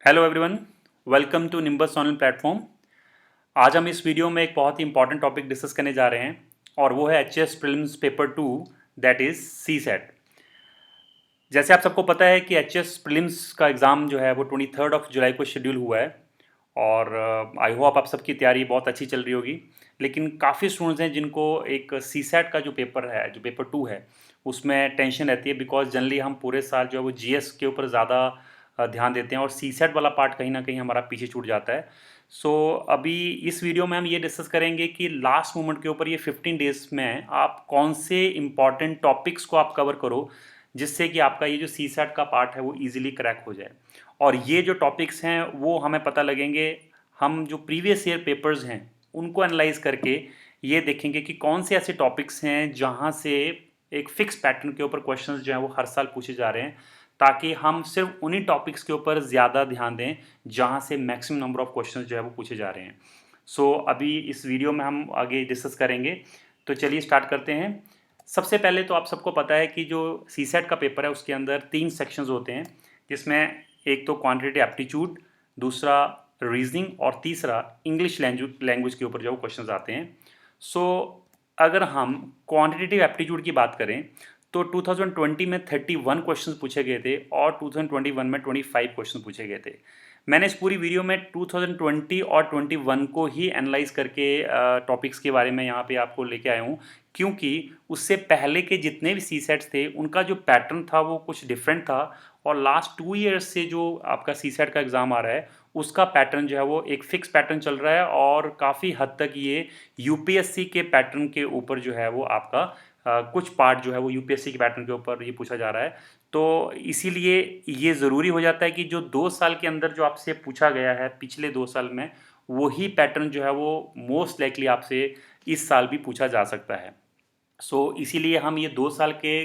Hello everyone, welcome to Nimbus online platform. आज हम इस वीडियो में एक बहुत ही इंपॉर्टेंट टॉपिक डिस्कस करने जा रहे हैं और वो है H S prelims paper 2, that is C set. जैसे आप सबको पता है कि एच एस प्रीलिम्स का एग्ज़ाम जो है वो 23 जुलाई को शेड्यूल हुआ है और आई होप आप सबकी तैयारी बहुत अच्छी चल रही होगी। लेकिन काफ़ी स्टूडेंट्स हैं जिनको एक सी सेट का जो पेपर है, जो पेपर 2 है, उसमें टेंशन रहती है बिकॉज जनरली हम पूरे साल जो है वो जीएस के ऊपर ज़्यादा ध्यान देते हैं और सी सेट वाला पार्ट कहीं ना कहीं हमारा पीछे छूट जाता है। सो अभी इस वीडियो में हम ये डिस्कस करेंगे कि लास्ट मोमेंट के ऊपर ये 15 डेज में आप कौन से इंपॉर्टेंट टॉपिक्स को आप कवर करो जिससे कि आपका ये जो सी सेट का पार्ट है वो इजीली क्रैक हो जाए। और ये जो टॉपिक्स हैं वो हमें पता लगेंगे, हम जो प्रीवियस ईयर पेपर्स हैं उनको एनालाइज करके ये देखेंगे कि कौन से ऐसे टॉपिक्स हैं जहाँ से एक फिक्स पैटर्न के ऊपर क्वेश्चंस जो हैं वो हर साल पूछे जा रहे हैं, ताकि हम सिर्फ उन्हीं टॉपिक्स के ऊपर ज़्यादा ध्यान दें जहाँ से मैक्सिमम नंबर ऑफ क्वेश्चंस जो है वो पूछे जा रहे हैं। सो अभी इस वीडियो में हम आगे डिस्कस करेंगे, तो चलिए स्टार्ट करते हैं। सबसे पहले तो आप सबको पता है कि जो सी सेट का पेपर है उसके अंदर 3 सेक्शंस होते हैं, जिसमें एक तो क्वांटिटेटिव एप्टीट्यूड, दूसरा रीजनिंग और तीसरा इंग्लिश लैंग्वेज के ऊपर जो क्वेश्चंस आते हैं। सो अगर हम क्वांटिटेटिव एप्टीट्यूड की बात करें तो 2020 में 31 क्वेश्चंस पूछे गए थे और 2021 में 25 क्वेश्चन पूछे गए थे। मैंने इस पूरी वीडियो में 2020 और 21 को ही एनालाइज करके टॉपिक्स के बारे में यहाँ पे आपको लेके आया हूँ, क्योंकि उससे पहले के जितने भी सी सेट्स थे उनका जो पैटर्न था वो कुछ डिफरेंट था और लास्ट 2 ईयर्स से जो आपका सी सेट का एग्ज़ाम आ रहा है उसका पैटर्न जो है वो एक फिक्स पैटर्न चल रहा है और काफ़ी हद तक ये यूपीएससी के पैटर्न के ऊपर जो है वो आपका कुछ पार्ट जो है वो यूपीएससी के पैटर्न के ऊपर ये पूछा जा रहा है। तो इसीलिए ये ज़रूरी हो जाता है कि जो 2 साल के अंदर जो आपसे पूछा गया है पिछले 2 साल में, वही पैटर्न जो है वो मोस्ट लाइकली आपसे इस साल भी पूछा जा सकता है। इसीलिए हम ये 2 साल के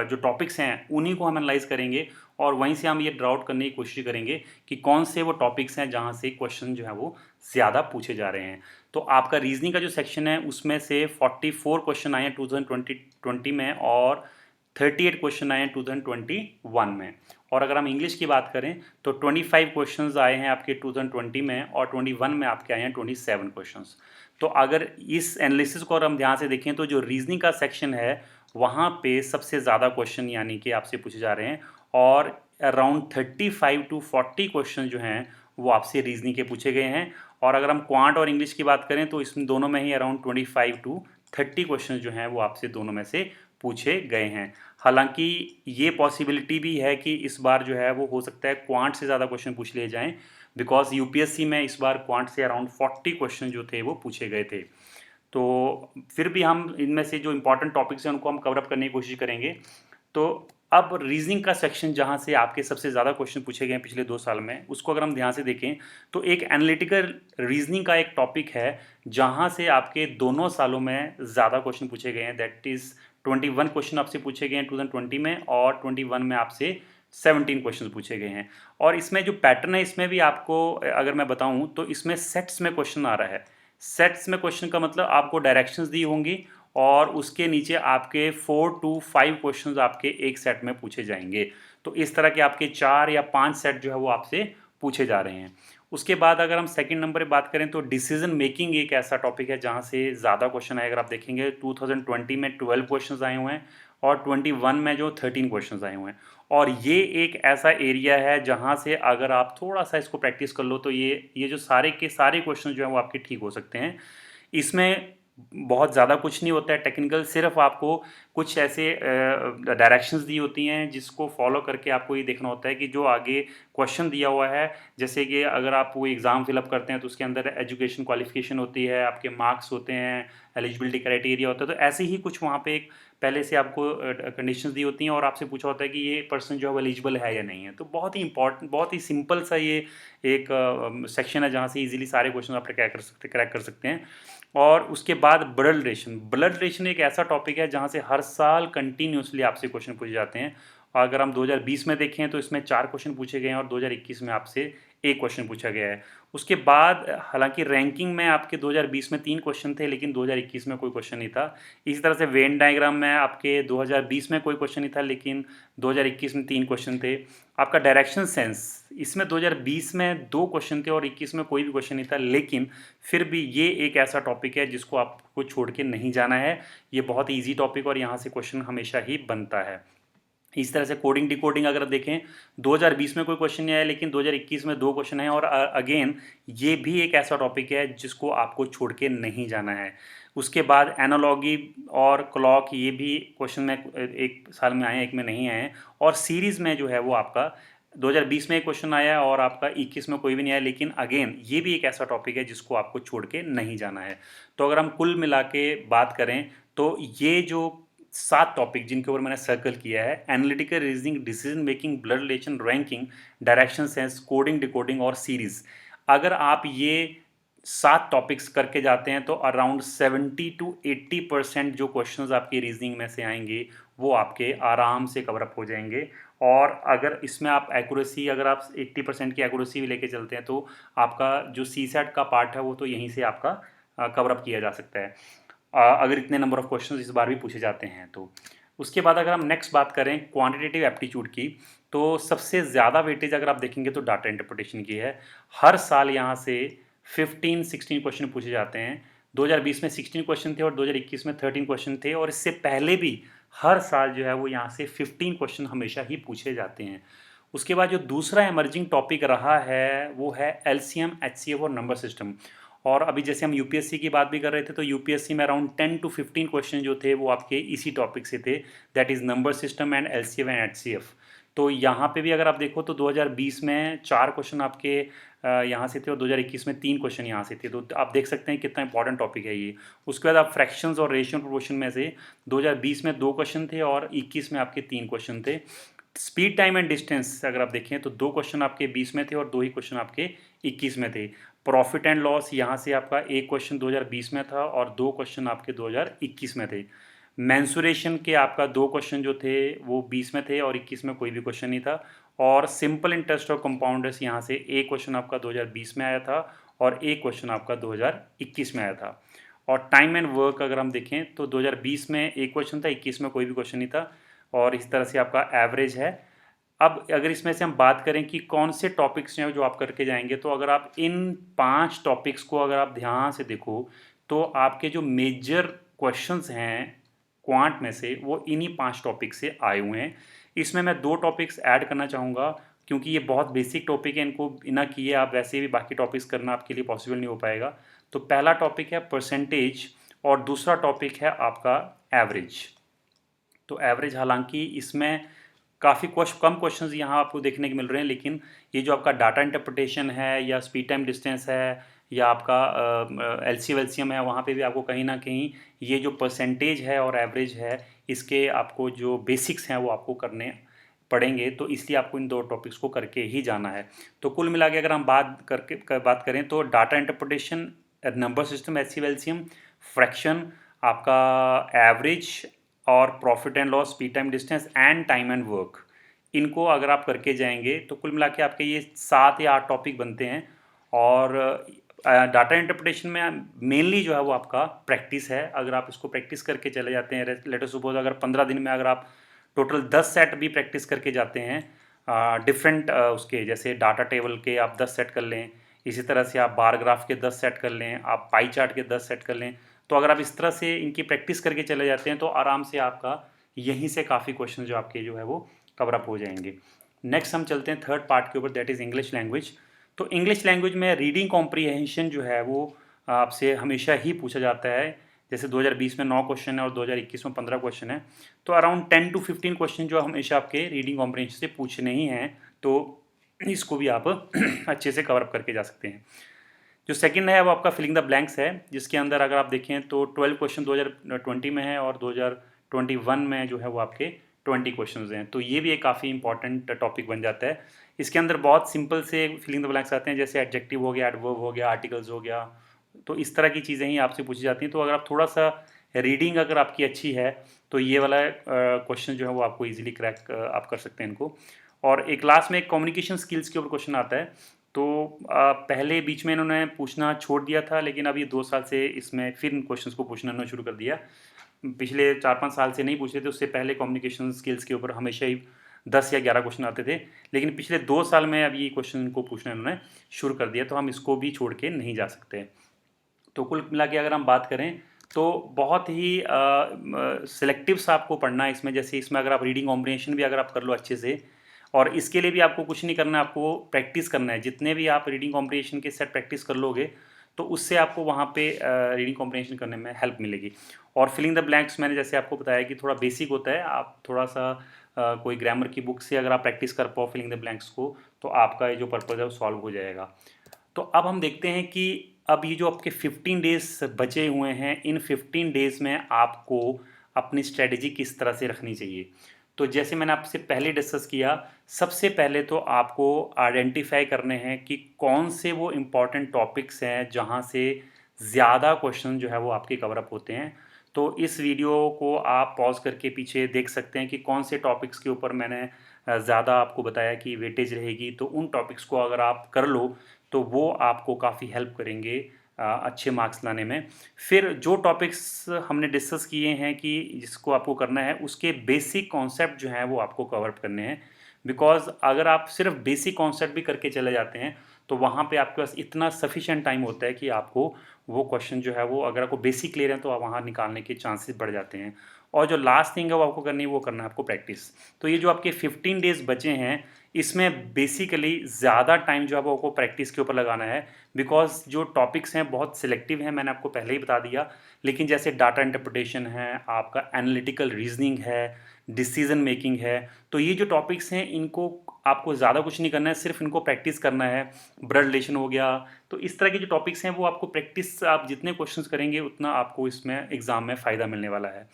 जो टॉपिक्स हैं उन्हीं को हम एनालाइज करेंगे और वहीं से हम ये ड्रा आउट करने की कोशिश करेंगे कि कौन से वो टॉपिक्स हैं जहाँ से क्वेश्चन जो है वो ज़्यादा पूछे जा रहे हैं। तो आपका रीजनिंग का जो सेक्शन है उसमें से 44 क्वेश्चन आए हैं 2020 में और 38 क्वेश्चन आए हैं 2021 में। और अगर हम इंग्लिश की बात करें तो 25 क्वेश्चंस आए हैं आपके 2020 में और 21 में आपके आए हैं 27 क्वेश्चंस। तो अगर इस एनालिसिस को और हम ध्यान से देखें तो जो रीजनिंग का सेक्शन है वहाँ पे सबसे ज़्यादा क्वेश्चन यानी कि आपसे पूछे जा रहे हैं और अराउंड 35 to 40 क्वेश्चन जो हैं वो आपसे रीजनिंग के पूछे गए हैं। और अगर हम क्वांट और इंग्लिश की बात करें तो इसमें दोनों में ही अराउंड 25 to 30 क्वेश्चन जो हैं वो आपसे दोनों में से पूछे गए हैं। हालांकि ये पॉसिबिलिटी भी है कि इस बार जो है वो हो सकता है क्वांट से ज़्यादा क्वेश्चन पूछ लिए जाएं, बिकॉज यूपीएससी में इस बार क्वांट से अराउंड 40 क्वेश्चन जो थे वो पूछे गए थे। तो फिर भी हम इनमें से जो इंपॉर्टेंट टॉपिक्स हैं उनको हम कवर अप करने की कोशिश करेंगे। तो अब रीजनिंग का सेक्शन जहाँ से आपके सबसे ज़्यादा क्वेश्चन पूछे गए हैं पिछले 2 साल में, उसको अगर हम ध्यान से देखें तो एक एनालिटिकल रीजनिंग का एक टॉपिक है जहाँ से आपके दोनों सालों में ज़्यादा क्वेश्चन पूछे गए हैं। दैट इज़ 21 क्वेश्चन आपसे पूछे गए हैं 2020 में और 21 में आपसे 17 क्वेश्चन पूछे गए हैं। और इसमें जो पैटर्न है इसमें भी आपको अगर मैं बताऊं तो इसमें सेट्स में क्वेश्चन आ रहा है। सेट्स में क्वेश्चन का मतलब आपको डायरेक्शंस दी होंगी और उसके नीचे आपके 4 to 5 क्वेश्चंस आपके एक सेट में पूछे जाएंगे। तो इस तरह के आपके 4 या 5 सेट जो है वो आपसे पूछे जा रहे हैं। उसके बाद अगर हम सेकंड नंबर पे बात करें तो डिसीजन मेकिंग एक ऐसा टॉपिक है जहाँ से ज़्यादा क्वेश्चन आए। अगर आप देखेंगे 2020 में 12 क्वेश्चन आए हुए हैं और 21 में जो 13 क्वेश्चन आए हुए हैं। और ये एक ऐसा एरिया है जहाँ से अगर आप थोड़ा सा इसको प्रैक्टिस कर लो तो ये जो सारे के सारे क्वेश्चन जो हैं वो आपके ठीक हो सकते हैं। इसमें बहुत ज़्यादा कुछ नहीं होता है टेक्निकल, सिर्फ आपको कुछ ऐसे डायरेक्शंस दी होती हैं जिसको फॉलो करके आपको ये देखना होता है कि जो आगे क्वेश्चन दिया हुआ है, जैसे कि अगर आप वो एग्ज़ाम फिलअप करते हैं तो उसके अंदर एजुकेशन क्वालिफिकेशन होती है, आपके मार्क्स होते हैं, एलिजिबिलिटी क्राइटेरिया होता है, तो ऐसे ही कुछ वहाँ पे एक पहले से आपको कंडीशंस दी होती हैं और आपसे पूछा होता है कि ये पर्सन जो है वो एलिजिबल है या नहीं है। तो बहुत ही इंपॉर्टेंट, बहुत ही सिंपल सा ये एक सेक्शन है जहाँ से इजीली सारे क्वेश्चन आप क्रैक कर सकते हैं। और उसके बाद ब्लड रिलेशन एक ऐसा टॉपिक है जहाँ से हर साल कंटिन्यूसली आपसे क्वेश्चन पूछे जाते हैं अगर हम 2020 में देखें तो इसमें 4 क्वेश्चन पूछे गए हैं और 2021 में आपसे एक क्वेश्चन पूछा गया है। उसके बाद हालांकि रैंकिंग में आपके 2020 में 3 क्वेश्चन थे, लेकिन 2021 में कोई क्वेश्चन नहीं था। इसी तरह से वेन डायग्राम में आपके 2020 में कोई क्वेश्चन नहीं था, लेकिन 2021 में 3 क्वेश्चन थे। आपका डायरेक्शन सेंस, इसमें 2020 में 2 क्वेश्चन थे और 21 में कोई भी क्वेश्चन नहीं था, लेकिन फिर भी ये एक ऐसा टॉपिक है जिसको आपको छोड़ के नहीं जाना है। ये बहुत ईजी टॉपिक और यहाँ से क्वेश्चन हमेशा ही बनता है। इस तरह से कोडिंग डिकोडिंग अगर देखें 2020 में कोई क्वेश्चन नहीं आया, लेकिन 2021 में 2 क्वेश्चन है। और अगेन ये भी एक ऐसा टॉपिक है जिसको आपको छोड़ के नहीं जाना है। उसके बाद एनालॉगी और क्लॉक, ये भी क्वेश्चन में एक साल में आए हैं, एक में नहीं आए हैं। और सीरीज़ में जो है वो आपका 2020 में एक क्वेश्चन आया और आपका 21 में कोई भी नहीं आया, लेकिन अगेन ये भी एक ऐसा टॉपिक है जिसको आपको छोड़ के नहीं जाना है। तो अगर हम कुल मिला के बात करें तो ये जो 7 टॉपिक जिनके ऊपर मैंने सर्कल किया है, analytical reasoning, decision making, blood relation, ranking, direction sense, coding decoding और सीरीज, अगर आप ये 7 टॉपिक्स करके जाते हैं तो अराउंड 70 to 80% जो क्वेश्चंस आपके रीजनिंग में से आएंगे वो आपके आराम से कवर अप हो जाएंगे। और अगर इसमें आप एक्यूरेसी, अगर आप 80% की एक्यूरेसी भी लेके चलते हैं तो आपका जो CSAT का पार्ट है वो तो यहीं से आपका कवर अप किया जा सकता है, अगर इतने नंबर ऑफ क्वेश्चंस इस बार भी पूछे जाते हैं तो। उसके बाद अगर हम नेक्स्ट बात करें क्वांटिटेटिव एप्टीट्यूड की, तो सबसे ज़्यादा वेटेज अगर आप देखेंगे तो डाटा इंटरप्रिटेशन की है। हर साल यहाँ से 15-16 क्वेश्चन पूछे जाते हैं। 2020 में 16 क्वेश्चन थे और 2021 में 13 क्वेश्चन थे, और इससे पहले भी हर साल जो है वो यहाँ से 15 क्वेश्चन हमेशा ही पूछे जाते हैं। उसके बाद जो दूसरा इमर्जिंग टॉपिक रहा है वो है LCM, HCF और नंबर सिस्टम। और अभी जैसे हम यूपीएससी की बात भी कर रहे थे, तो यूपीएससी में अराउंड 10 to 15 क्वेश्चन जो थे वो आपके इसी टॉपिक से थे, that is number system and LCM and HCF। तो यहाँ पे भी अगर आप देखो तो 2020 में 4 क्वेश्चन आपके यहाँ से थे और 2021 में 3 क्वेश्चन यहाँ से थे। तो आप देख सकते हैं कितना इंपॉर्टेंट टॉपिक है ये। उसके बाद आप फ्रैक्शंस और रेशियो प्रोपोर्शन में से 2020 में 2 क्वेश्चन थे और 21 में आपके 3 क्वेश्चन थे। स्पीड टाइम एंड डिस्टेंस अगर आप देखें तो 2 क्वेश्चन आपके 20 में थे और 2 ही क्वेश्चन आपके 21 में थे। प्रॉफिट एंड लॉस, यहाँ से आपका एक क्वेश्चन 2020 में था और 2 क्वेश्चन आपके 2021 में थे। मैंसुरेशन के आपका 2 क्वेश्चन जो थे वो 20 में थे और 21 में कोई भी क्वेश्चन नहीं था। और सिंपल इंटरेस्ट और कंपाउंडर्स, यहाँ से एक क्वेश्चन आपका 2020 में आया था और एक क्वेश्चन आपका 2021 में आया था। और टाइम एंड वर्क अगर हम देखें तो 2020 में एक क्वेश्चन था, 21 में कोई भी क्वेश्चन नहीं था। और इस तरह से आपका एवरेज है। अब अगर इसमें से हम बात करें कि कौन से टॉपिक्स हैं जो आप करके जाएंगे, तो अगर आप इन 5 टॉपिक्स को अगर आप ध्यान से देखो तो आपके जो मेजर क्वेश्चंस हैं क्वांट में से वो इन्हीं 5 टॉपिक से आए हुए हैं। इसमें मैं 2 टॉपिक्स ऐड करना चाहूँगा क्योंकि ये बहुत बेसिक टॉपिक है, इनको बिना किए आप वैसे भी बाकी टॉपिक्स करना आपके लिए पॉसिबल नहीं हो पाएगा। तो पहला टॉपिक है परसेंटेज और दूसरा टॉपिक है आपका एवरेज। तो एवरेज, हालांकि इसमें काफ़ी कम क्वेश्चंस यहाँ आपको देखने को मिल रहे हैं, लेकिन ये जो आपका डाटा इंटरप्रिटेशन है या स्पीड टाइम डिस्टेंस है या आपका LCM है, वहाँ पे भी आपको कहीं ना कहीं ये जो परसेंटेज है और एवरेज है इसके आपको जो बेसिक्स हैं वो आपको करने पड़ेंगे। तो इसलिए आपको इन 2 टॉपिक्स को करके ही जाना है। तो कुल मिला के अगर हम बात करें तो data interpretation, number system, LCM, fraction, आपका एवरेज और profit and loss, speed time distance and time and work, इनको अगर आप करके जाएंगे तो कुल मिला के आपके ये 7 या 8 टॉपिक बनते हैं। और डाटा इंटरप्रिटेशन में मेनली जो है वो आपका प्रैक्टिस है। अगर आप इसको प्रैक्टिस करके चले जाते हैं, लेट अस सपोज अगर 15 दिन में अगर आप टोटल 10 सेट भी प्रैक्टिस करके जाते हैं डिफरेंट उसके, जैसे डाटा टेबल के आप 10 सेट कर लें, इसी तरह से आप बार ग्राफ के 10 सेट कर लें, आप पाई चार्ट के 10 सेट कर लें, तो अगर आप इस तरह से इनकी प्रैक्टिस करके चले जाते हैं तो आराम से आपका यहीं से काफ़ी क्वेश्चन जो आपके जो है वो कवर अप हो जाएंगे। नेक्स्ट हम चलते हैं थर्ड पार्ट के ऊपर, दैट इज़ इंग्लिश लैंग्वेज। तो इंग्लिश लैंग्वेज में रीडिंग कॉम्प्रीहेंशन जो है वो आपसे हमेशा ही पूछा जाता है। जैसे 2020 में 9 क्वेश्चन है और 2021 में 15 क्वेश्चन है, तो अराउंड 10 to 15 क्वेश्चन जो हमेशा आपके रीडिंग कॉम्प्रीहेंशन से पूछने ही हैं। तो इसको भी आप अच्छे से कवर अप करके जा सकते हैं। जो सेकंड है वो आपका फिलिंग द ब्लैंक्स है, जिसके अंदर अगर आप देखें तो 12 क्वेश्चन 2020 में है और 2021 में जो है वो आपके 20 क्वेश्चंस हैं। तो ये भी एक काफ़ी इंपॉर्टेंट टॉपिक बन जाता है। इसके अंदर बहुत सिंपल से फिलिंग द ब्लैंक्स आते हैं, जैसे एडजेक्टिव हो गया, एडवर्ब हो गया, आर्टिकल्स हो गया। तो इस तरह की चीज़ें ही आपसे पूछी जाती हैं। तो अगर आप थोड़ा सा रीडिंग अगर आपकी अच्छी है तो ये वाला क्वेश्चन जो है वो आपको इजीली क्रैक आप कर सकते हैं इनको। और एक लास्ट में एक कम्युनिकेशन स्किल्स के ऊपर क्वेश्चन आता है। तो पहले बीच में इन्होंने पूछना छोड़ दिया था, लेकिन अब ये 2 साल से इसमें फिर इन क्वेश्चंस को पूछना इन्होंने शुरू कर दिया। पिछले 4-5 साल से नहीं पूछते थे, उससे पहले कम्युनिकेशन स्किल्स के ऊपर हमेशा ही 10 या 11 क्वेश्चन आते थे, लेकिन पिछले 2 साल में अब ये क्वेश्चन को पूछना इन्होंने शुरू कर दिया, तो हम इसको भी छोड़ के नहीं जा सकते। तो कुल मिला के अगर हम बात करें तो बहुत ही सिलेक्टिव सा आपको पढ़ना है इसमें। जैसे इसमें अगर आप रीडिंग कॉम्प्रिहेंशन भी अगर आप कर लो अच्छे से, और इसके लिए भी आपको कुछ नहीं करना है, आपको प्रैक्टिस करना है। जितने भी आप रीडिंग कॉम्प्रिहेंशन के सेट प्रैक्टिस कर लोगे तो उससे आपको वहाँ पे रीडिंग कॉम्प्रिहेंशन करने में हेल्प मिलेगी। और फिलिंग द ब्लैंक्स मैंने जैसे आपको बताया कि थोड़ा बेसिक होता है, आप थोड़ा सा कोई ग्रामर की बुक से अगर आप प्रैक्टिस कर पाओ फिलिंग द ब्लैंक्स को, तो आपका ये जो पर्पज़ है वो सॉल्व हो जाएगा। तो अब हम देखते हैं कि अब ये जो आपके 15 डेज बचे हुए हैं, इन 15 डेज में आपको अपनी स्ट्रेटजी किस तरह से रखनी चाहिए। तो जैसे मैंने आपसे पहले डिस्कस किया, सबसे पहले तो आपको आइडेंटिफाई करने हैं कि कौन से वो इम्पॉर्टेंट टॉपिक्स हैं जहाँ से ज़्यादा क्वेश्चन जो है वो आपके कवर अप होते हैं। तो इस वीडियो को आप पॉज करके पीछे देख सकते हैं कि कौन से टॉपिक्स के ऊपर मैंने ज़्यादा आपको बताया कि वेटेज रहेगी। तो उन टॉपिक्स को अगर आप कर लो तो वो आपको काफ़ी हेल्प करेंगे अच्छे मार्क्स लाने में। फिर जो टॉपिक्स हमने डिस्कस किए हैं कि जिसको आपको करना है, उसके बेसिक कॉन्सेप्ट जो हैं वो आपको कवर अप करने हैं। बिकॉज अगर आप सिर्फ बेसिक कॉन्सेप्ट भी करके चले जाते हैं तो वहाँ पे आपके पास इतना सफिशिएंट टाइम होता है कि आपको वो क्वेश्चन जो है वो, अगर आपको बेसिक क्लियर है तो आप वहाँ निकालने के चांसेस बढ़ जाते हैं। और जो लास्ट थिंग है वो आपको करनी है, वो करना है आपको प्रैक्टिस। तो ये जो आपके 15 डेज बचे हैं, इसमें बेसिकली ज़्यादा टाइम जो है वो आपको प्रैक्टिस के ऊपर लगाना है। बिकॉज जो टॉपिक्स हैं बहुत सिलेक्टिव हैं, मैंने आपको पहले ही बता दिया। लेकिन जैसे डाटा इंटरप्रिटेशन है, आपका एनालिटिकल रीजनिंग है, डिसीजन मेकिंग है, तो ये जो टॉपिक्स हैं इनको आपको ज़्यादा कुछ नहीं करना है, सिर्फ इनको प्रैक्टिस करना है। ब्लड रिलेशन हो गया, तो इस तरह के जो टॉपिक्स हैं वो आपको प्रैक्टिस, आप जितने क्वेश्चंस करेंगे उतना आपको इसमें एग्ज़ाम में फ़ायदा मिलने वाला है।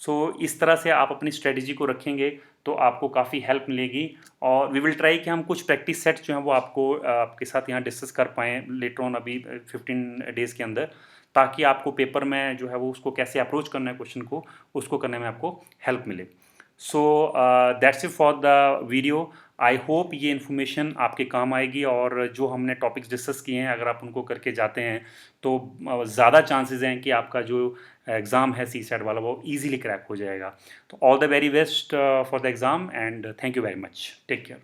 सो इस तरह से आप अपनी स्ट्रेटजी को रखेंगे तो आपको काफ़ी हेल्प मिलेगी। और वी विल ट्राई कि हम कुछ प्रैक्टिस सेट्स जो हैं वो आपको आपके साथ यहाँ डिस्कस कर पाएँ लेटर ऑन, अभी 15 डेज़ के अंदर, ताकि आपको पेपर में जो है वो उसको कैसे अप्रोच करना है क्वेश्चन को, उसको करने में आपको हेल्प मिले। So that's it for the video. I hope ये इन्फॉर्मेशन आपके काम आएगी, और जो हमने टॉपिक्स डिस्कस किए हैं अगर आप उनको करके जाते हैं तो ज़्यादा चांसेस हैं कि आपका जो एग्ज़ाम है सी सेट वाला वो ईजिली क्रैक हो जाएगा। तो all the very best for the exam, and thank you very much. Take care.